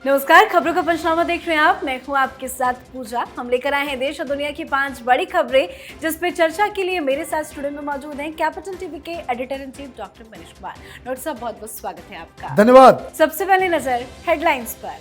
नमस्कार, खबरों का पंचनामा देख रहे हैं आप। मैं हूं आपके साथ पूजा। हम लेकर आए हैं देश और दुनिया की 5 बड़ी खबरें, जिस पे चर्चा के लिए मेरे साथ स्टूडियो में मौजूद हैं कैपिटल टीवी के editor in chief doctor Manish Kumar. Doctor साहब, बहुत बहुत स्वागत है आपका। धन्यवाद। सबसे पहले नजर हेडलाइंस पर।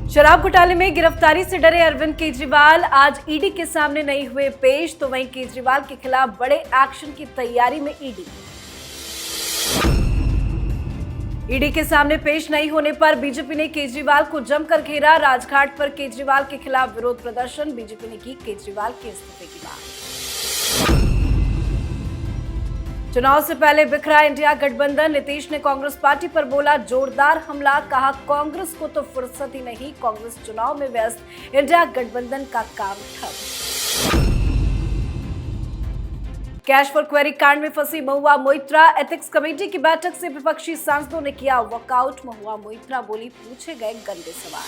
शराब घोटाले में गिरफ्तारी से डरे अरविंद केजरीवाल आज ईडी के सामने नहीं हुए पेश, तो वहीं केजरीवाल के खिलाफ बड़े एक्शन की तैयारी में ईडी। ईडी के सामने पेश नहीं होने पर बीजेपी ने केजरीवाल को जमकर घेरा। राजघाट पर केजरीवाल के खिलाफ विरोध प्रदर्शन, बीजेपी ने की केजरीवाल के इस्तीफे की मांग। चुनाव से पहले बिखरा इंडिया गठबंधन, नीतीश ने कांग्रेस पार्टी पर बोला जोरदार हमला, कहा कांग्रेस को तो फुर्सत ही नहीं, कांग्रेस चुनाव में व्यस्त, इंडिया गठबंधन का काम ठप। कैश फॉर क्वेरी कांड में फंसी महुआ मोइत्रा, एथिक्स कमेटी की बैठक से विपक्षी सांसदों ने किया वॉकआउट। महुआ मोइत्रा बोली पूछे गए गंदे सवाल।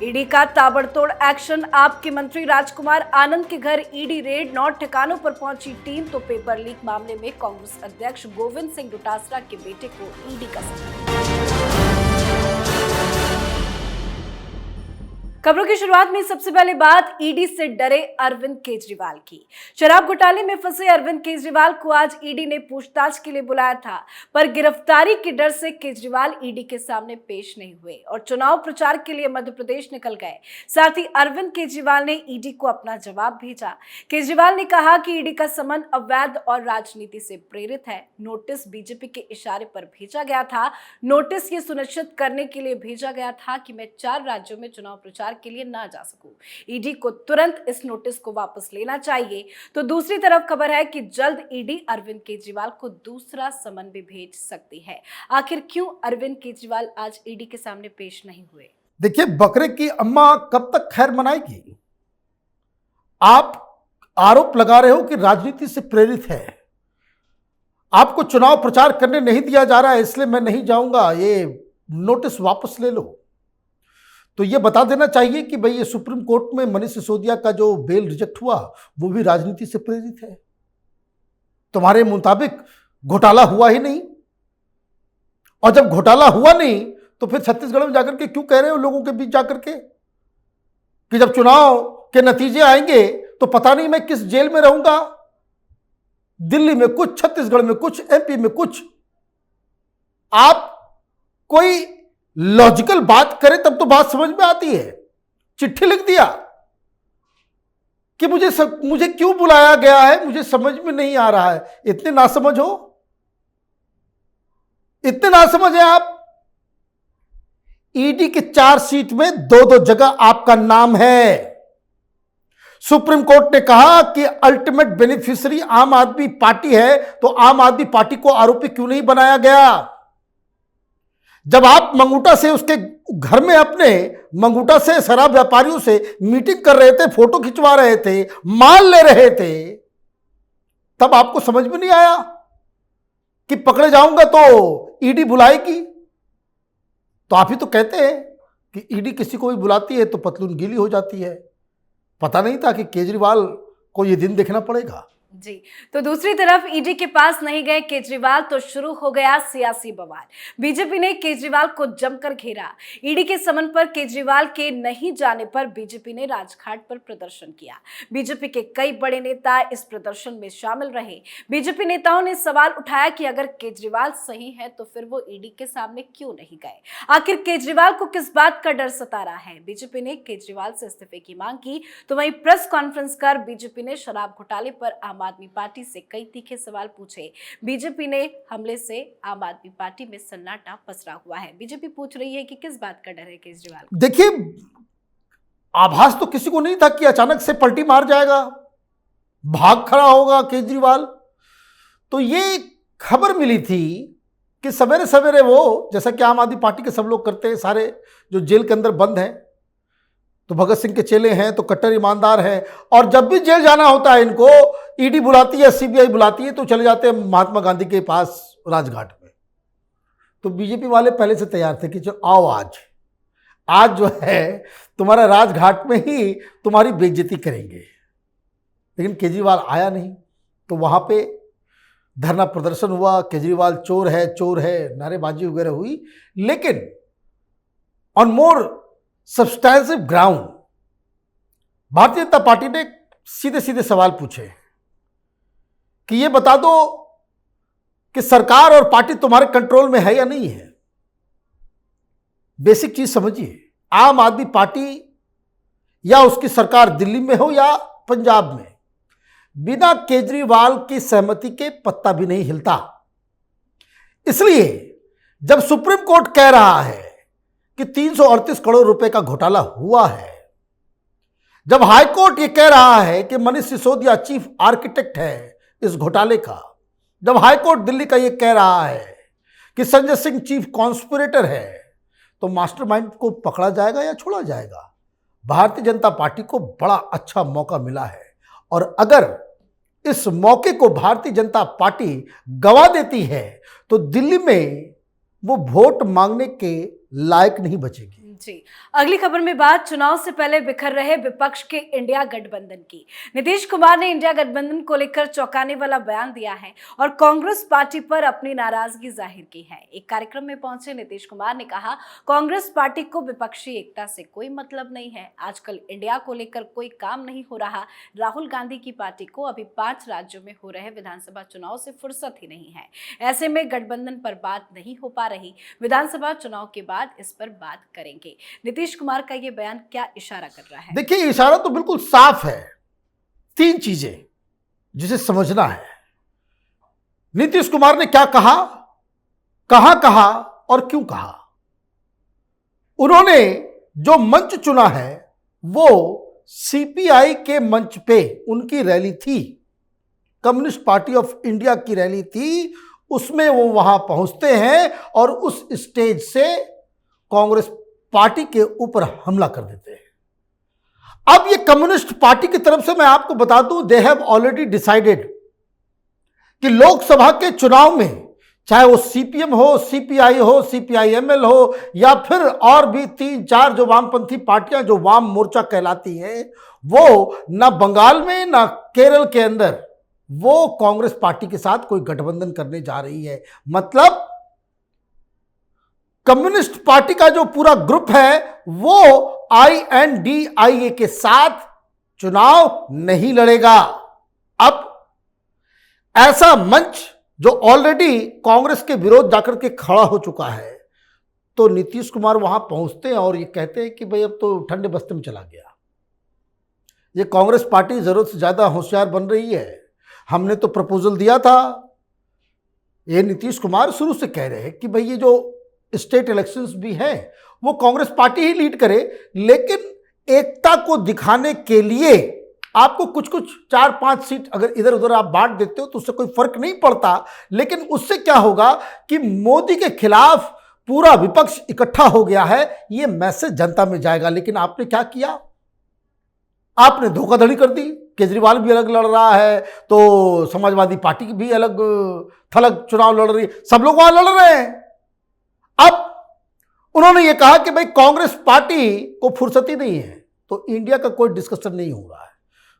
ईडी का ताबड़तोड़ एक्शन, आपके मंत्री राजकुमार आनंद के घर ईडी रेड, 9 ठिकानों पर पहुंची टीम, तो पेपर लीक मामले में कांग्रेस अध्यक्ष गोविंद सिंह डोटासरा के बेटे को ईडी का समन। खबरों की शुरुआत में सबसे पहले बात ईडी से डरे अरविंद केजरीवाल की। शराब घोटाले में फंसे अरविंद केजरीवाल को आज ईडी ने पूछताछ के लिए बुलाया था, पर गिरफ्तारी के डर से केजरीवाल ईडी के सामने पेश नहीं हुए और चुनाव प्रचार के लिए मध्य प्रदेश निकल गए। साथ ही अरविंद केजरीवाल ने ईडी को अपना जवाब भेजा। केजरीवाल ने कहा कि ईडी का समन अवैध और राजनीति से प्रेरित है। नोटिस बीजेपी के इशारे पर भेजा गया था। नोटिस ये सुनिश्चित करने के लिए भेजा गया था कि मैं 4 राज्यों में चुनाव प्रचार के लिए ना जा सकूं। ईडी को तुरंत इस नोटिस को वापस लेना चाहिए। तो दूसरी तरफ खबर है कि जल्द ईडी अरविंद केजरीवाल को दूसरा समन भी भेज सकती है। आखिर क्यों अरविंद केजरीवाल आज ईडी के सामने पेश नहीं हुए? देखिए, बकरे की अम्मा कब तक खैर मनाएगी। आप आरोप लगा रहे हो कि राजनीति से प्रेरित है, आपको चुनाव प्रचार करने नहीं दिया जा रहा है, इसलिए मैं नहीं जाऊंगा, ये नोटिस वापस ले लो। तो ये बता देना चाहिए कि भाई ये सुप्रीम कोर्ट में मनीष सिसोदिया का जो बेल रिजेक्ट हुआ वो भी राजनीति से प्रेरित है। तुम्हारे मुताबिक घोटाला हुआ ही नहीं, और जब घोटाला हुआ नहीं तो फिर छत्तीसगढ़ में जाकर के क्यों कह रहे हो लोगों के बीच जाकर के कि जब चुनाव के नतीजे आएंगे तो पता नहीं मैं किस जेल में रहूंगा। दिल्ली में कुछ, छत्तीसगढ़ में कुछ, एमपी में कुछ। आप कोई लॉजिकल बात करें तब तो बात समझ में आती है। चिट्ठी लिख दिया कि मुझे क्यों बुलाया गया है, मुझे समझ में नहीं आ रहा है। इतने नासमझ हो, इतने नासमझ है आप। ईडी के चार्जशीट में 2-2 जगह आपका नाम है। सुप्रीम कोर्ट ने कहा कि अल्टीमेट बेनिफिशियरी आम आदमी पार्टी है, तो आम आदमी पार्टी को आरोपी क्यों नहीं बनाया गया। जब आप मंगूटा से उसके घर में अपने मंगूटा से शराब व्यापारियों से मीटिंग कर रहे थे, फोटो खिंचवा रहे थे, माल ले रहे थे, तब आपको समझ में नहीं आया कि पकड़े जाऊंगा तो ईडी बुलाएगी। तो आप ही तो कहते हैं कि ईडी किसी को भी बुलाती है तो पतलून गीली हो जाती है। पता नहीं था कि केजरीवाल को यह दिन देखना पड़ेगा। जी, तो दूसरी तरफ ईडी के पास नहीं गए केजरीवाल तो शुरू हो गया सियासी बवाल। बीजेपी ने केजरीवाल को जमकर घेरा। ईडी के समन पर केजरीवाल के नहीं जाने पर बीजेपी ने राजघाट पर प्रदर्शन किया। बीजेपी के कई बड़े नेता इस प्रदर्शन में शामिल रहे। बीजेपी नेताओं ने सवाल उठाया कि अगर केजरीवाल सही है तो फिर वो ईडी के सामने क्यों नहीं गए। आखिर केजरीवाल को किस बात का डर सता रहा है। बीजेपी ने केजरीवाल से इस्तीफे की मांग की, तो वहीं प्रेस कॉन्फ्रेंस कर बीजेपी ने शराब घोटाले पर आम आदमी पार्टी से कई तीखे सवाल पूछे। बीजेपी ने हमले से आम आदमी पार्टी में सन्नाटा पसरा हुआ है। बीजेपी पूछ रही है कि किस बात का डर है केजरीवाल को। देखिए, आभास तो किसी को नहीं था कि अचानक से पलटी मार जाएगा, भाग खड़ा होगा केजरीवाल। तो ये खबर मिली थी कि सवेरे सवेरे वो, जैसा कि आम आदमी पार्टी के सब लोग करते हैं, सारे जो जेल के अंदर बंद हैं, तो भगत सिंह के चेले हैं, तो कट्टर ईमानदार हैं, और जब भी जेल जाना होता है इनको ईडी बुलाती है, सीबीआई बुलाती है, तो चले जाते हैं महात्मा गांधी के पास राजघाट में। तो बीजेपी वाले पहले से तैयार थे कि चलो आओ, आज जो है तुम्हारा राजघाट में ही तुम्हारी बेइज्जती करेंगे। लेकिन केजरीवाल आया नहीं, तो वहाँ पे धरना प्रदर्शन हुआ, केजरीवाल चोर है, नारेबाजी वगैरह हुई, लेकिन on more सब्सटैंसिव ground Bharatiya Janata party ने सीधे सीधे सवाल पूछे कि ये बता दो कि सरकार और पार्टी तुम्हारे कंट्रोल में है या नहीं है। बेसिक चीज समझिए, आम आदमी पार्टी या उसकी सरकार दिल्ली में हो या पंजाब में, बिना केजरीवाल की सहमति के पत्ता भी नहीं हिलता। इसलिए जब सुप्रीम कोर्ट कह रहा है कि 338 करोड़ रुपए का घोटाला हुआ है, जब हाई कोर्ट ये कह रहा है कि मनीष सिसोदिया चीफ आर्किटेक्ट है इस घोटाले का, जब हाई कोर्ट दिल्ली का ये कह रहा है कि संजय सिंह चीफ कॉन्स्पिरेटर है, तो मास्टरमाइंड को पकड़ा जाएगा या छोड़ा जाएगा? भारतीय जनता पार्टी को बड़ा अच्छा मौका मिला है, और अगर इस मौके को भारतीय जनता पार्टी गंवा देती है तो दिल्ली में वो वोट मांगने के लायक नहीं बचेगी। जी, अगली खबर में बात चुनाव से पहले बिखर रहे विपक्ष के इंडिया गठबंधन की। नीतीश कुमार ने इंडिया गठबंधन को लेकर चौंकाने वाला बयान दिया है और कांग्रेस पार्टी पर अपनी नाराजगी जाहिर की है। एक कार्यक्रम में पहुंचे नीतीश कुमार ने कहा, कांग्रेस पार्टी को विपक्षी एकता से कोई मतलब नहीं है, आजकल इंडिया को लेकर कोई काम नहीं हो रहा। राहुल गांधी की पार्टी को अभी 5 राज्यों में हो रहे विधानसभा चुनाव से फुर्सत ही नहीं है, ऐसे में गठबंधन पर बात नहीं हो पा रही। विधानसभा चुनाव के बाद इस पर बात करेंगे। नीतीश कुमार का यह बयान क्या इशारा कर रहा है? देखिए, इशारा तो बिल्कुल साफ है। 3 चीजें जिसे समझना है। नीतीश कुमार ने क्या कहा, कहां कहा और क्यों कहा। उन्होंने जो मंच चुना है वो सीपीआई के मंच पे उनकी रैली थी, कम्युनिस्ट पार्टी ऑफ इंडिया की रैली थी, उसमें वो वहां पहुंचते हैं और उस स्टेज से कांग्रेस पार्टी के ऊपर हमला कर देते हैं। अब ये कम्युनिस्ट पार्टी की तरफ से मैं आपको बता दूं, दे हैव ऑलरेडी डिसाइडेड कि लोकसभा के चुनाव में चाहे वो सीपीएम हो, सीपीआई हो, सीपीआईएमएल हो, या फिर और भी 3-4 जो वामपंथी पार्टियां जो वाम मोर्चा कहलाती हैं, वो ना बंगाल में ना केरल के अंदर वो कांग्रेस पार्टी के साथ कोई गठबंधन करने जा रही है। मतलब कम्युनिस्ट पार्टी का जो पूरा ग्रुप है वो INDIA के साथ चुनाव नहीं लड़ेगा। अब ऐसा मंच जो ऑलरेडी कांग्रेस के विरोध जाकर के खड़ा हो चुका है, तो नीतीश कुमार वहां पहुंचते हैं और ये कहते हैं कि भाई अब तो ठंडे बस्ते में चला गया। ये कांग्रेस पार्टी जरूरत से ज्यादा होशियार बन रही है। हमने तो प्रपोजल दिया था। ये नीतीश कुमार शुरू से कह रहे हैं कि भाई ये जो स्टेट इलेक्शंस भी हैं वो कांग्रेस पार्टी ही लीड करे, लेकिन एकता को दिखाने के लिए आपको कुछ 4-5 सीट अगर इधर उधर आप बांट देते हो तो उससे कोई फर्क नहीं पड़ता। लेकिन उससे क्या होगा कि मोदी के खिलाफ पूरा विपक्ष इकट्ठा हो गया है, ये मैसेज जनता में जाएगा। लेकिन आपने क्या किया, आपने धोखाधड़ी कर दी। केजरीवाल भी अलग लड़ रहा है तो समाजवादी पार्टी भी अलग थलग चुनाव लड़ रही है, सब लोग वहां लड़ रहे हैं। अब उन्होंने ये कहा कि भाई कांग्रेस पार्टी को फुर्सत ही नहीं है, तो इंडिया का कोई डिस्कशन नहीं हो रहा है।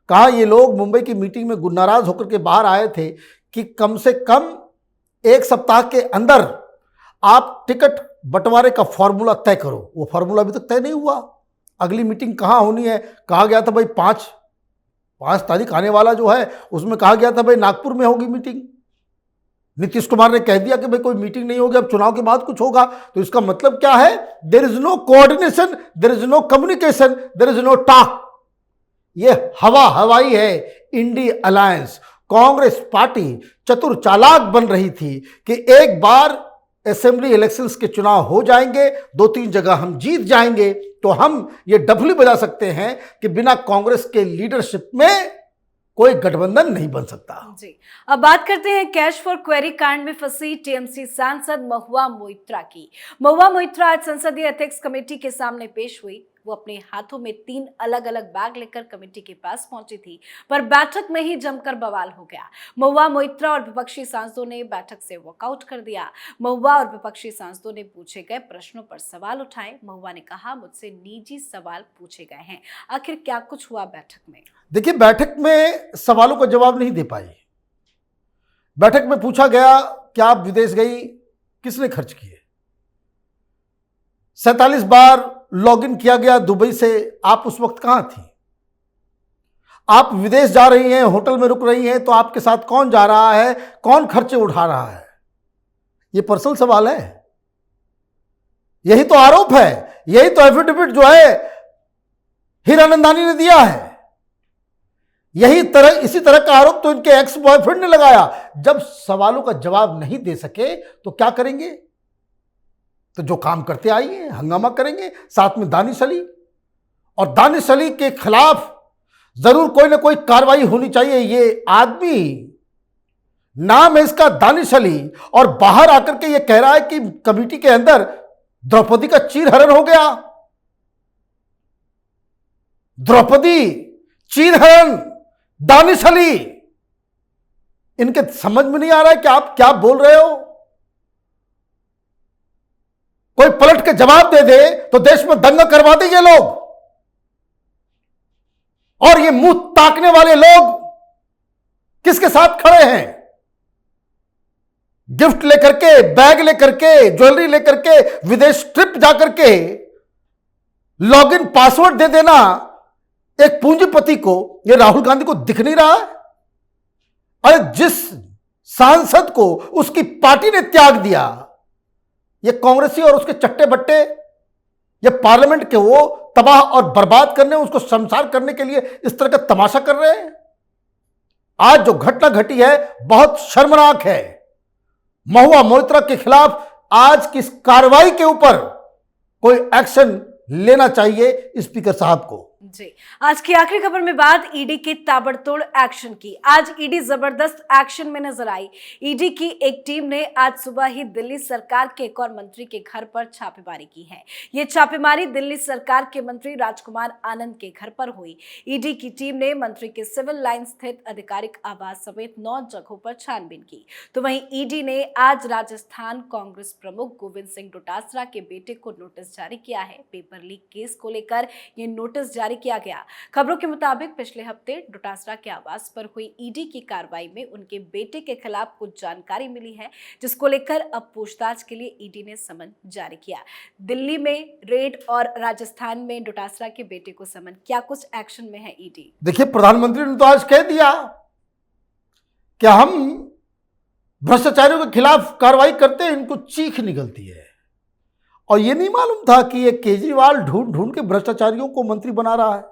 कहा ये लोग मुंबई की मीटिंग में नाराज होकर के बाहर आए थे कि कम से कम 1 सप्ताह के अंदर आप टिकट बंटवारे का फॉर्मूला तय करो। वो फॉर्मूला अभी तक तय नहीं हुआ। अगली मीटिंग कहाँ होनी है, कहा गया था भाई 5 तारीख आने वाला जो है उसमें कहा गया था भाई नागपुर में होगी मीटिंग। नीतीश कुमार ने कह दिया कि भाई कोई मीटिंग नहीं होगी, अब चुनाव के बाद कुछ होगा। तो इसका मतलब क्या है, there is no coordination, there is no communication, there is no talk. ये हवाई है इंडी अलायंस। कांग्रेस पार्टी चतुर चालाक बन रही थी कि एक बार असेंबली इलेक्शंस के चुनाव हो जाएंगे, 2-3 जगह हम जीत जाएंगे तो हम ये डफली बजा सकते हैं कि बिना कांग्रेस के लीडरशिप में कोई गठबंधन नहीं बन सकता। जी, अब बात करते हैं कैश फॉर क्वेरी कांड में फंसी टीएमसी सांसद महुआ मोइत्रा की। महुआ मोइत्रा आज संसदीय एथिक्स कमेटी के सामने पेश हुई। वो अपने हाथों में 3 अलग अलग बैग लेकर कमेटी के पास पहुंची थी, पर बैठक में ही जमकर बवाल हो गया। महुआ मोइत्रा और विपक्षी सांसदों ने बैठक से वॉकआउट कर दिया। महुआ और विपक्षी सांसदों ने पूछे गए प्रश्नों पर सवाल उठाए। महुआ ने कहा, मुझसे निजी सवाल पूछे गए हैं। आखिर क्या कुछ हुआ बैठक में? देखिए, बैठक में सवालों का जवाब नहीं दे पाई। बैठक में पूछा गया कि आप विदेश गई, किसने खर्च किए? 47 बार लॉगिन किया गया दुबई से, आप उस वक्त कहां थी? आप विदेश जा रही हैं, होटल में रुक रही हैं, तो आपके साथ कौन जा रहा है, कौन खर्चे उठा रहा है? ये पर्सनल सवाल है। यही तो आरोप है, यही तो एफिडेविट जो है हीरानंदानी ने दिया है। इसी तरह का आरोप तो इनके एक्स बॉयफ्रेंड ने लगाया। जब सवालों का जवाब नहीं दे सके तो क्या करेंगे? तो जो काम करते आइए, हंगामा करेंगे, साथ में दानिश अली। और दानिश अली के खिलाफ जरूर कोई ना कोई कार्रवाई होनी चाहिए। ये आदमी, नाम है इसका दानिश अली, और बाहर आकर के ये कह रहा है कि कमेटी के अंदर द्रौपदी का चीरहरण हो गया। द्रौपदी, चीरहरण, दानिश अली, इनके समझ में नहीं आ रहा है कि आप क्या बोल रहे हो। कोई पलट के जवाब दे दे तो देश में दंगा करवा देंगे लोग। और ये मुंह ताकने वाले लोग किसके साथ खड़े हैं? गिफ्ट लेकर के, बैग लेकर के, ज्वेलरी लेकर के, विदेश ट्रिप जाकर के लॉगिन पासवर्ड दे देना एक पूंजीपति को, ये राहुल गांधी को दिख नहीं रहा है? अरे जिस सांसद को उसकी पार्टी ने त्याग दिया, ये कांग्रेसी और उसके चट्टे बट्टे, ये पार्लियामेंट के वो तबाह और बर्बाद करने, उसको शर्मसार करने के लिए इस तरह का तमाशा कर रहे हैं। आज जो घटना घटी है बहुत शर्मनाक है। महुआ मोइत्रा के खिलाफ आज की इस कार्रवाई के ऊपर कोई एक्शन लेना चाहिए स्पीकर साहब को। जी, आज की आखिरी खबर में बात ईडी के ताबड़तोड़ एक्शन की। आज ईडी जबरदस्त एक्शन में नजर आई। ईडी की एक टीम ने आज सुबह ही दिल्ली सरकार के एक और मंत्री के घर पर छापेमारी की है। ये छापेमारी दिल्ली सरकार के मंत्री राजकुमार आनंद के घर पर हुई। ईडी की टीम ने मंत्री के सिविल लाइन स्थित आधिकारिक आवास समेत 9 जगहों पर छानबीन की। तो वहीं ईडी ने आज राजस्थान कांग्रेस प्रमुख गोविंद सिंह डोटासरा के बेटे को नोटिस जारी किया है। पेपर लीक केस को लेकर ये नोटिस जारी किया गया। खबरों के मुताबिक पिछले हफ्ते डोटासरा के आवास पर हुई ईडी की कार्रवाई में उनके बेटे के खिलाफ कुछ जानकारी मिली है, जिसको लेकर अब पूछताछ के लिए ईडी ने समन जारी किया। दिल्ली में रेड और राजस्थान में डोटासरा के बेटे को समन, क्या कुछ एक्शन में है ईडी? देखिए, प्रधानमंत्री ने तो आज कह दिया कि हम भ्रष्टाचारियों के खिलाफ कार्रवाई करते हैं, इनको चीख निकलती है। और ये नहीं मालूम था कि ये केजरीवाल ढूंढ ढूंढ के भ्रष्टाचारियों को मंत्री बना रहा है।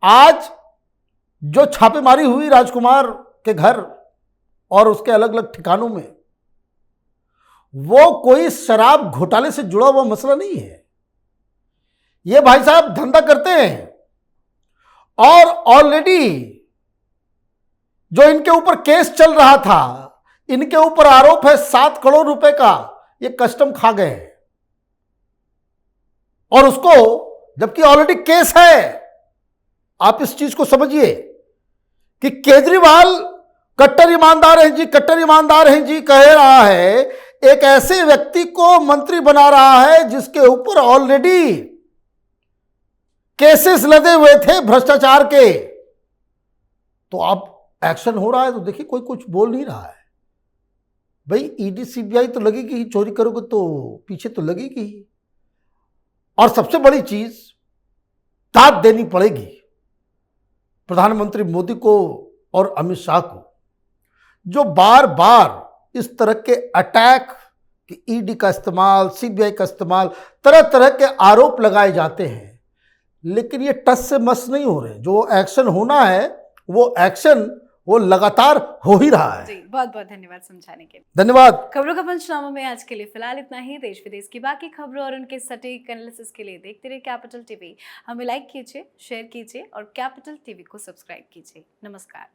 आज जो छापेमारी हुई राजकुमार के घर और उसके अलग अलग ठिकानों में, वो कोई शराब घोटाले से जुड़ा हुआ मसला नहीं है। ये भाई साहब धंधा करते हैं और ऑलरेडी जो इनके ऊपर केस चल रहा था, इनके ऊपर आरोप है 7 करोड़ रुपए का, ये कस्टम खा गए हैं। और उसको, जबकि ऑलरेडी केस है, आप इस चीज को समझिए कि केजरीवाल कट्टर ईमानदार हैं जी, कट्टर ईमानदार हैं जी कह रहा है, एक ऐसे व्यक्ति को मंत्री बना रहा है जिसके ऊपर ऑलरेडी केसेस लदे हुए थे भ्रष्टाचार के। तो अब एक्शन हो रहा है तो देखिए कोई कुछ बोल नहीं रहा है। भाई ईडी सीबीआई तो लगेगी ही, चोरी करोगे तो पीछे तो लगेगी ही। और सबसे बड़ी चीज, दाद देनी पड़ेगी प्रधानमंत्री मोदी को और अमित शाह को, जो बार बार इस तरह के अटैक कि ईडी का इस्तेमाल, सीबीआई का इस्तेमाल, तरह तरह के आरोप लगाए जाते हैं, लेकिन ये टस से मस नहीं हो रहे। जो एक्शन होना है वो एक्शन वो लगातार हो ही रहा है। जी, बहुत बहुत धन्यवाद समझाने के लिए। धन्यवाद। खबरों का पंचनामा में आज के लिए फिलहाल इतना ही। देश विदेश की बाकी खबरों और उनके सटीक एनालिसिस के लिए देखते रहिए कैपिटल टीवी। हमें लाइक कीजिए, शेयर कीजिए और कैपिटल टीवी को सब्सक्राइब कीजिए। नमस्कार।